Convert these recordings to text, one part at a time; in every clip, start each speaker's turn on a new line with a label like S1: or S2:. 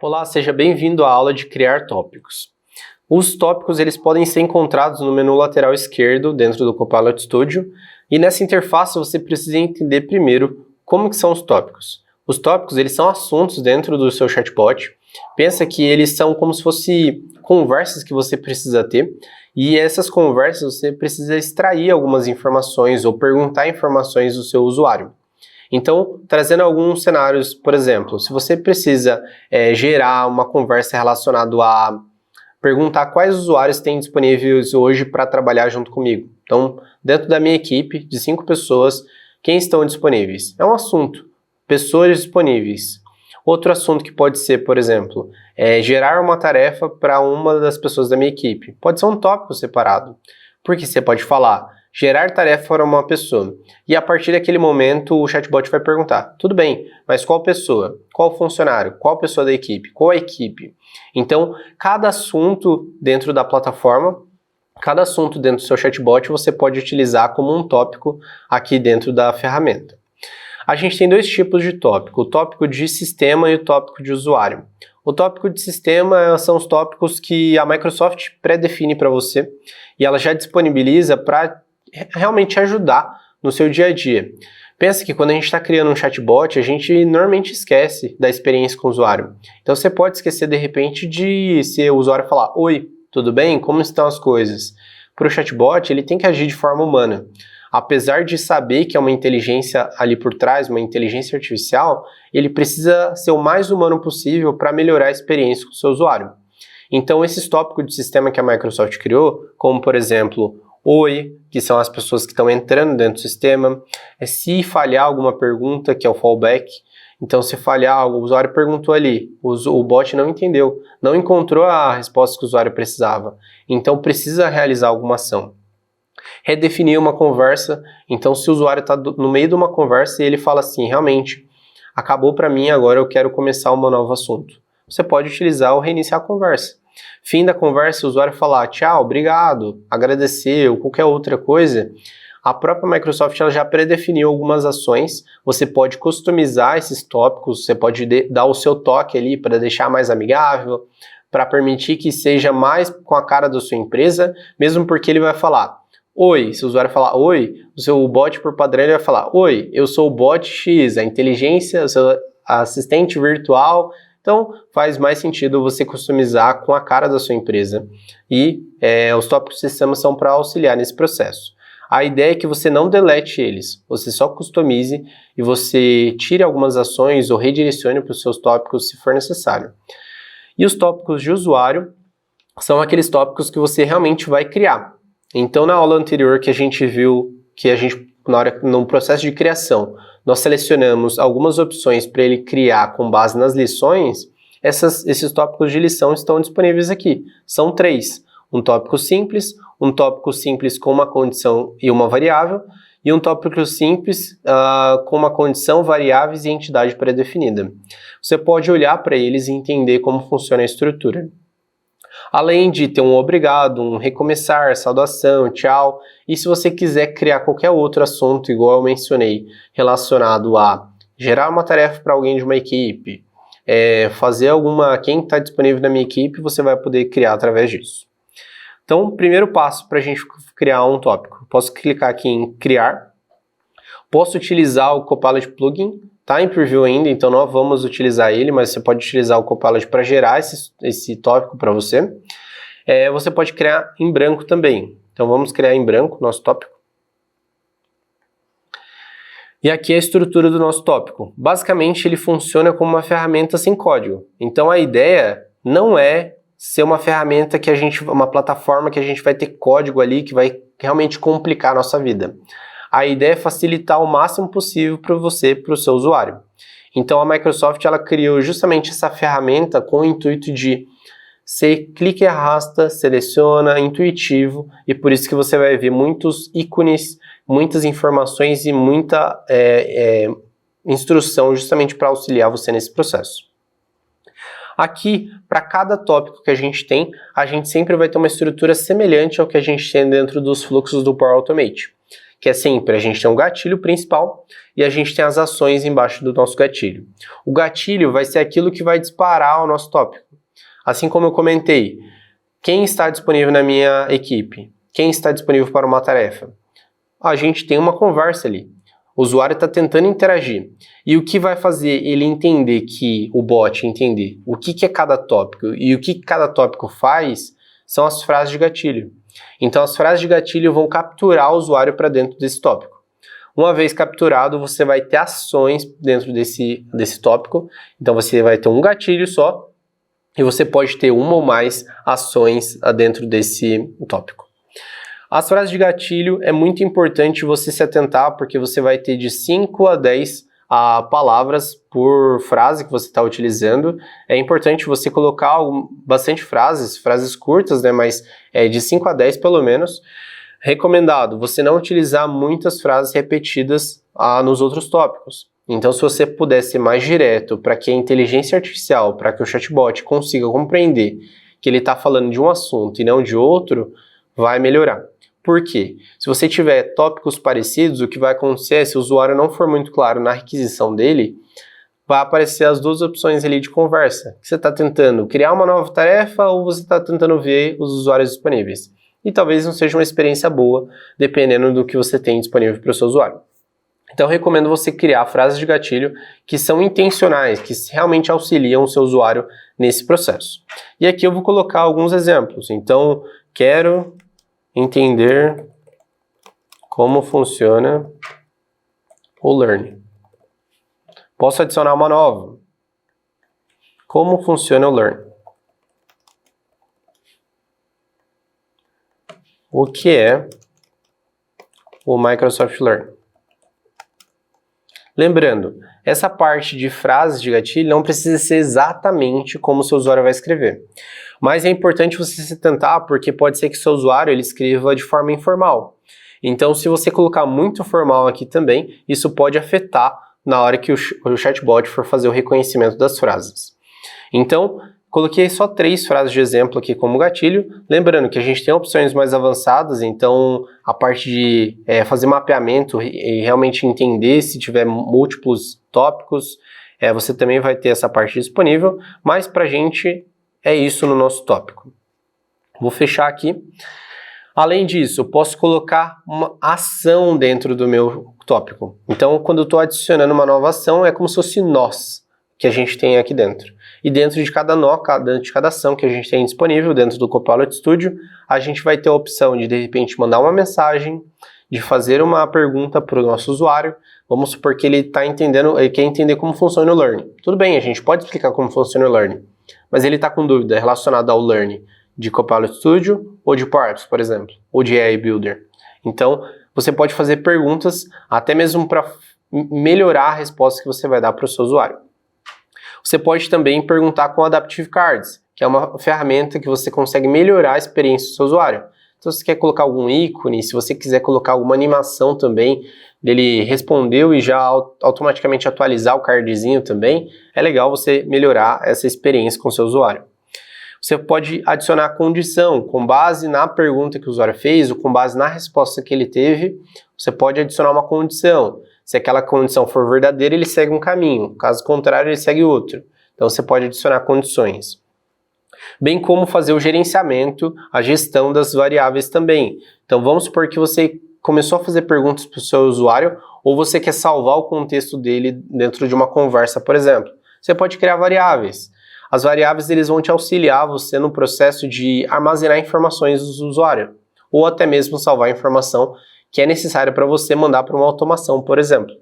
S1: Olá, seja bem-vindo à aula de criar tópicos. Os tópicos eles podem ser encontrados no menu lateral esquerdo dentro do Copilot Studio e nessa interface você precisa entender primeiro como que são os tópicos. Os tópicos eles são assuntos dentro do seu chatbot. Pensa que eles são como se fossem conversas que você precisa ter e essas conversas você precisa extrair algumas informações ou perguntar informações do seu usuário. Então, trazendo alguns cenários, por exemplo, se você precisa gerar uma conversa relacionada a perguntar quais usuários têm disponíveis hoje para trabalhar junto comigo. Então, dentro da minha equipe de 5 pessoas, quem estão disponíveis? É um assunto, pessoas disponíveis. Outro assunto que pode ser, por exemplo, gerar uma tarefa para uma das pessoas da minha equipe. Pode ser um tópico separado, porque você pode falar gerar tarefa para uma pessoa. E a partir daquele momento o chatbot vai perguntar, tudo bem, mas qual pessoa? Qual funcionário? Qual pessoa da equipe? Qual a equipe? Então, cada assunto dentro da plataforma, cada assunto dentro do seu chatbot você pode utilizar como um tópico aqui dentro da ferramenta. A gente tem dois tipos de tópico, o tópico de sistema e o tópico de usuário. O tópico de sistema são os tópicos que a Microsoft pré-define para você e ela já disponibiliza para realmente ajudar no seu dia a dia. Pensa que quando a gente está criando um chatbot, a gente normalmente esquece da experiência com o usuário. Então você pode esquecer de repente de se o usuário falar, oi, tudo bem? Como estão as coisas? Para o chatbot, ele tem que agir de forma humana. Apesar de saber que é uma inteligência ali por trás, uma inteligência artificial, ele precisa ser o mais humano possível para melhorar a experiência com o seu usuário. Então esses tópicos de sistema que a Microsoft criou, como por exemplo, oi, que são as pessoas que estão entrando dentro do sistema, se falhar alguma pergunta, que é o fallback, então se falhar algo, o usuário perguntou ali, o bot não entendeu, não encontrou a resposta que o usuário precisava, então precisa realizar alguma ação. Redefinir uma conversa, então se o usuário está no meio de uma conversa e ele fala assim, realmente, acabou para mim, agora eu quero começar um novo assunto. Você pode utilizar ou reiniciar a conversa. Fim da conversa, o usuário falar tchau, obrigado, agradecer ou qualquer outra coisa, a própria Microsoft ela já predefiniu algumas ações, você pode customizar esses tópicos, você pode dar o seu toque ali para deixar mais amigável, para permitir que seja mais com a cara da sua empresa, mesmo porque ele vai falar oi, se o usuário falar oi, o seu bot por padrão ele vai falar oi, eu sou o bot X, a inteligência, o seu assistente virtual. Então, faz mais sentido você customizar com a cara da sua empresa e os tópicos de sistema são para auxiliar nesse processo. A ideia é que você não delete eles, você só customize e você tire algumas ações ou redirecione para os seus tópicos se for necessário. E os tópicos de usuário são aqueles tópicos que você realmente vai criar. Então, na aula anterior que a gente viu que no processo de criação, nós selecionamos algumas opções para ele criar com base nas lições, esses tópicos de lição estão disponíveis aqui. São 3. Um tópico simples com uma condição e uma variável, e um tópico simples com uma condição, variáveis e entidade pré-definida. Você pode olhar para eles e entender como funciona a estrutura. Além de ter um obrigado, um recomeçar, saudação, tchau, e se você quiser criar qualquer outro assunto, igual eu mencionei, relacionado a gerar uma tarefa para alguém de uma equipe, quem está disponível na minha equipe, você vai poder criar através disso. Então, o primeiro passo para a gente criar um tópico, posso clicar aqui em criar, posso utilizar o Copilot Plugin, está em preview ainda, então não vamos utilizar ele, mas você pode utilizar o Copilot para gerar esse tópico para você. Você pode criar em branco também. Então vamos criar em branco nosso tópico. E aqui é a estrutura do nosso tópico. Basicamente ele funciona como uma ferramenta sem código. Então a ideia não é ser uma ferramenta uma plataforma que a gente vai ter código ali que vai realmente complicar a nossa vida. A ideia é facilitar o máximo possível para você, para o seu usuário. Então a Microsoft ela criou justamente essa ferramenta com o intuito de você clica e arrasta, seleciona, intuitivo, e por isso que você vai ver muitos ícones, muitas informações e muita instrução justamente para auxiliar você nesse processo. Aqui, para cada tópico que a gente tem, a gente sempre vai ter uma estrutura semelhante ao que a gente tem dentro dos fluxos do Power Automate. que é sempre a gente tem um gatilho principal e a gente tem as ações embaixo do nosso gatilho. O gatilho vai ser aquilo que vai disparar o nosso tópico. Assim como eu comentei, quem está disponível na minha equipe? Quem está disponível para uma tarefa? A gente tem uma conversa ali. O usuário está tentando interagir. E o que vai fazer ele entender o bot entender o que é cada tópico e o que cada tópico faz são as frases de gatilho. Então as frases de gatilho vão capturar o usuário para dentro desse tópico. Uma vez capturado, você vai ter ações dentro desse tópico. Então você vai ter um gatilho só e você pode ter uma ou mais ações dentro desse tópico. As frases de gatilho é muito importante você se atentar, porque você vai ter de 5 a 10 palavras por frase que você está utilizando. É importante você colocar bastante frases curtas, né, mas de 5 a 10 pelo menos. Recomendado você não utilizar muitas frases repetidas nos outros tópicos. Então, se você puder ser mais direto para que a inteligência artificial, para que o chatbot consiga compreender que ele está falando de um assunto e não de outro, vai melhorar. Por quê? Se você tiver tópicos parecidos, o que vai acontecer se o usuário não for muito claro na requisição dele, vai aparecer as duas opções ali de conversa. Você está tentando criar uma nova tarefa ou você está tentando ver os usuários disponíveis. E talvez não seja uma experiência boa, dependendo do que você tem disponível para o seu usuário. Então, eu recomendo você criar frases de gatilho que são intencionais, que realmente auxiliam o seu usuário nesse processo. E aqui eu vou colocar alguns exemplos. Então, quero entender como funciona o Learn. Posso adicionar uma nova. Como funciona o Learn? O que é o Microsoft Learn? Lembrando, essa parte de frases de gatilho não precisa ser exatamente como o seu usuário vai escrever. Mas é importante você se atentar, porque pode ser que o seu usuário ele escreva de forma informal. Então, se você colocar muito formal aqui também, isso pode afetar na hora que o chatbot for fazer o reconhecimento das frases. Então, coloquei só 3 frases de exemplo aqui como gatilho. Lembrando que a gente tem opções mais avançadas, então a parte de fazer mapeamento e realmente entender se tiver múltiplos tópicos, você também vai ter essa parte disponível, mas pra gente é isso no nosso tópico. Vou fechar aqui. Além disso, eu posso colocar uma ação dentro do meu tópico. Então, quando eu estou adicionando uma nova ação, é como se fosse nós que a gente tem aqui dentro. E dentro de cada nó, dentro de cada ação que a gente tem disponível dentro do Copilot Studio, a gente vai ter a opção de repente, mandar uma mensagem, de fazer uma pergunta para o nosso usuário. Vamos supor que ele quer entender como funciona o Learn. Tudo bem, a gente pode explicar como funciona o Learn, mas ele está com dúvida relacionada ao Learn de Copilot Studio ou de Power Apps, por exemplo, ou de AI Builder. Então, você pode fazer perguntas até mesmo para melhorar a resposta que você vai dar para o seu usuário. Você pode também perguntar com Adaptive Cards, que é uma ferramenta que você consegue melhorar a experiência do seu usuário. Então, se você quer colocar algum ícone, se você quiser colocar alguma animação também, dele respondeu e já automaticamente atualizar o cardzinho também, é legal você melhorar essa experiência com o seu usuário. Você pode adicionar condição, com base na pergunta que o usuário fez ou com base na resposta que ele teve, você pode adicionar uma condição. Se aquela condição for verdadeira, ele segue um caminho, caso contrário, ele segue outro. Então você pode adicionar condições. Bem como fazer o gerenciamento, a gestão das variáveis também. Então vamos supor que você começou a fazer perguntas para o seu usuário ou você quer salvar o contexto dele dentro de uma conversa, por exemplo. Você pode criar variáveis. As variáveis eles vão te auxiliar você no processo de armazenar informações do usuário ou até mesmo salvar a informação que é necessária para você mandar para uma automação, por exemplo.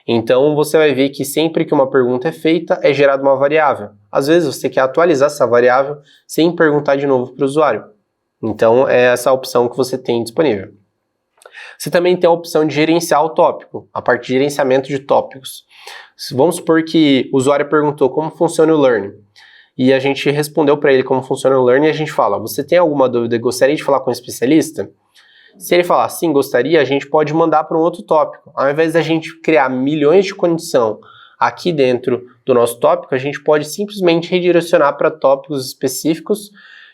S1: Então você vai ver que sempre que uma pergunta é feita, é gerada uma variável. Às vezes você quer atualizar essa variável sem perguntar de novo para o usuário. Então é essa a opção que você tem disponível. Você também tem a opção de gerenciar o tópico, a parte de gerenciamento de tópicos. Vamos supor que o usuário perguntou como funciona o Learn. E a gente respondeu para ele como funciona o Learn e a gente fala, você tem alguma dúvida, gostaria de falar com um especialista? Se ele falar sim, gostaria, a gente pode mandar para um outro tópico. Ao invés da gente criar milhões de condição aqui dentro do nosso tópico, a gente pode simplesmente redirecionar para tópicos específicos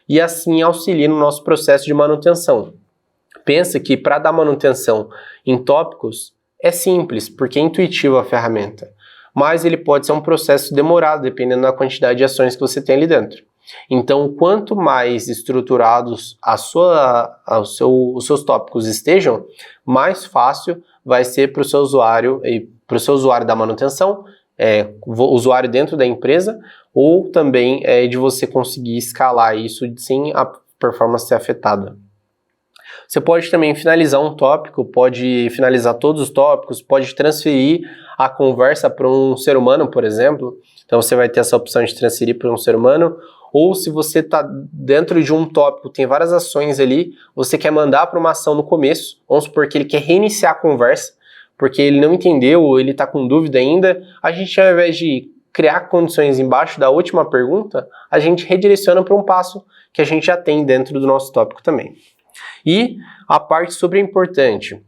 S1: e assim auxiliar no nosso processo de manutenção. Pensa que para dar manutenção em tópicos é simples, porque é intuitiva a ferramenta, mas ele pode ser um processo demorado, dependendo da quantidade de ações que você tem ali dentro. Então, quanto mais estruturados os seus tópicos estejam, mais fácil vai ser para o seu usuário e para o seu usuário da manutenção, o usuário dentro da empresa, ou também de você conseguir escalar isso sem a performance ser afetada. Você pode também finalizar um tópico, pode finalizar todos os tópicos, pode transferir a conversa para um ser humano, por exemplo. Então você vai ter essa opção de transferir para um ser humano. Ou se você está dentro de um tópico, tem várias ações ali, você quer mandar para uma ação no começo, vamos supor que ele quer reiniciar a conversa, porque ele não entendeu ou ele está com dúvida ainda, a gente, ao invés de criar condições embaixo da última pergunta, a gente redireciona para um passo que a gente já tem dentro do nosso tópico também. E a parte super importante,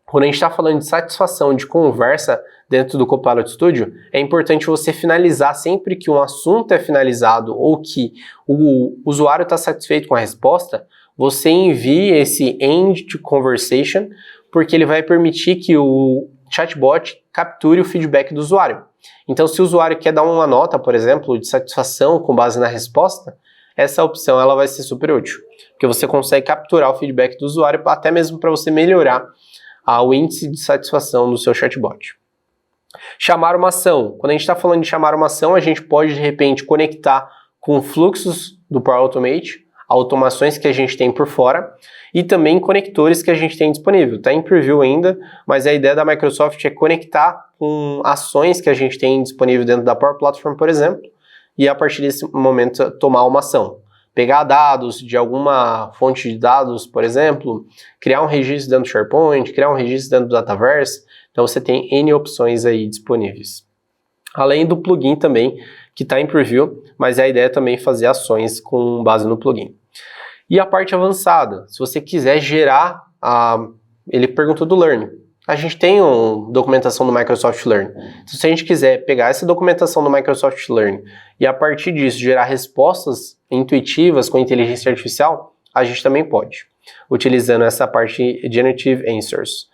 S1: quando a gente está falando de satisfação de conversa dentro do Copilot Studio, é importante você finalizar sempre que um assunto é finalizado ou que o usuário está satisfeito com a resposta, você envie esse end to conversation, porque ele vai permitir que o chatbot capture o feedback do usuário. Então, se o usuário quer dar uma nota, por exemplo, de satisfação com base na resposta, essa opção ela vai ser super útil, porque você consegue capturar o feedback do usuário até mesmo para você melhorar o índice de satisfação do seu chatbot. Chamar uma ação. Quando a gente está falando de chamar uma ação, a gente pode, de repente, conectar com fluxos do Power Automate, automações que a gente tem por fora, e também conectores que a gente tem disponível. Está em preview ainda, mas a ideia da Microsoft é conectar com ações que a gente tem disponível dentro da Power Platform, por exemplo, e a partir desse momento tomar uma ação. Pegar dados de alguma fonte de dados, por exemplo, criar um registro dentro do SharePoint, criar um registro dentro do Dataverse. Então você tem N opções aí disponíveis. Além do plugin também, que está em preview, mas a ideia é também fazer ações com base no plugin. E a parte avançada, se você quiser gerar, ele perguntou do Learn. A gente tem uma documentação do Microsoft Learn. Então, se a gente quiser pegar essa documentação do Microsoft Learn e a partir disso gerar respostas intuitivas com inteligência artificial, a gente também pode, utilizando essa parte Generative Answers.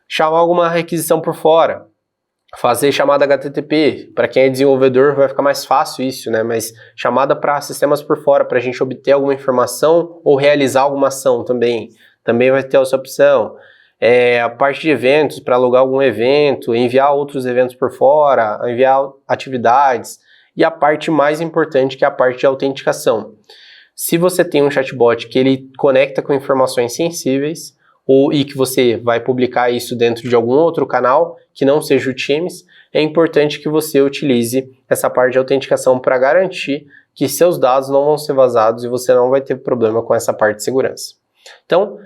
S1: Chamar alguma requisição por fora, fazer chamada HTTP, para quem é desenvolvedor vai ficar mais fácil isso, né? Mas chamada para sistemas por fora, para a gente obter alguma informação ou realizar alguma ação também vai ter essa opção. A parte de eventos, para alugar algum evento, enviar outros eventos por fora, enviar atividades, e a parte mais importante que é a parte de autenticação. Se você tem um chatbot que ele conecta com informações sensíveis, e que você vai publicar isso dentro de algum outro canal, que não seja o Teams, é importante que você utilize essa parte de autenticação para garantir que seus dados não vão ser vazados e você não vai ter problema com essa parte de segurança. Então,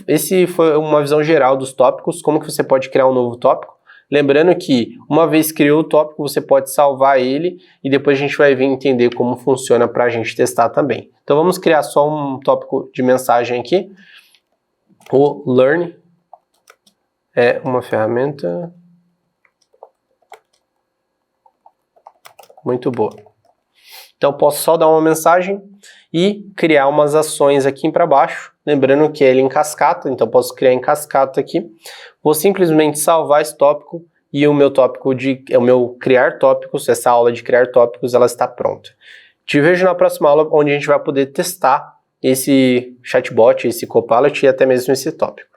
S1: esse foi uma visão geral dos tópicos, como que você pode criar um novo tópico. Lembrando que, uma vez criou o tópico, você pode salvar ele e depois a gente vai vir entender como funciona para a gente testar também. Então, vamos criar só um tópico de mensagem aqui. O Learn é uma ferramenta muito boa. Então, posso só dar uma mensagem e criar umas ações aqui para baixo. Lembrando que ele é em cascata, então posso criar em cascata aqui. Vou simplesmente salvar esse tópico e o meu tópico o meu criar tópicos, essa aula de criar tópicos, ela está pronta. Te vejo na próxima aula, onde a gente vai poder testar esse chatbot, esse Copilot e até mesmo esse tópico.